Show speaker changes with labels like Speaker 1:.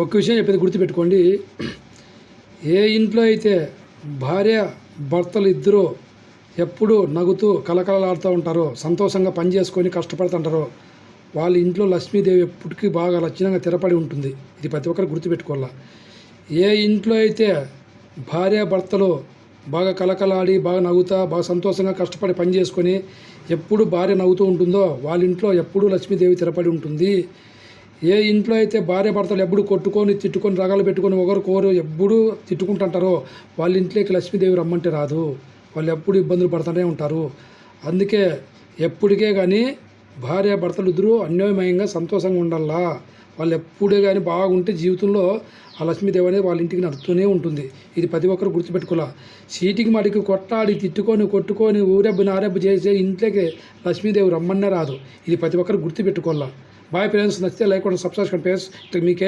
Speaker 1: ఒక విషయం చెప్పేది గుర్తుపెట్టుకోండి. ఏ ఇంట్లో అయితే భార్య భర్తలు ఇద్దరూ ఎప్పుడూ నవ్వుతూ కలకలలాడుతూ ఉంటారో, సంతోషంగా పని చేసుకొని కష్టపడుతుంటారో, వాళ్ళ ఇంట్లో లక్ష్మీదేవి ఎప్పటికీ బాగా లక్షణంగా స్థిరపడి ఉంటుంది. ఇది ప్రతి ఒక్కరు గుర్తుపెట్టుకోవాలా. ఏ ఇంట్లో అయితే భార్య భర్తలు బాగా కలకలాడి బాగా నవ్వుతా బాగా సంతోషంగా కష్టపడి పని చేసుకొని ఎప్పుడు భార్య నవ్వుతూ ఉంటుందో వాళ్ళ ఇంట్లో ఎప్పుడూ లక్ష్మీదేవి స్థిరపడి ఉంటుంది. ఏ ఇంట్లో అయితే భార్య భర్తలు ఎప్పుడు కొట్టుకొని తిట్టుకొని రగాలు పెట్టుకొని ఒకరికొకరు ఎప్పుడూ తిట్టుకుంటుంటారో వాళ్ళ ఇంట్లోకి లక్ష్మీదేవి రమ్మంటే రాదు. వాళ్ళు ఎప్పుడు ఇబ్బందులు పడుతూనే ఉంటారు. అందుకే ఎప్పటికే కానీ భార్య భర్తలు ఇద్దరూ అన్యోన్యంగా సంతోషంగా ఉండాలా. వాళ్ళు ఎప్పుడే కానీ బాగుంటే జీవితంలో ఆ లక్ష్మీదేవి అనేది వాళ్ళ ఇంటికి నడుస్తూనే ఉంటుంది. ఇది ప్రతి ఒక్కరు గుర్తుపెట్టుకోవాలా. చీటికి మడికి కొట్టాడి తిట్టుకొని కొట్టుకొని ఊరెబ్బు నారెబ్బు చేసే ఇంట్లోకి లక్ష్మీదేవి రమ్మన్నే రాదు. ఇది ప్రతి ఒక్కరు గుర్తుపెట్టుకోవాలా. బాయ్ ఫ్రెండ్స్, నచ్చితే లైక్ కొట్టండి, సబ్స్క్రైబ్ చేసుకోండి ఫ్రెండ్స్. మీకు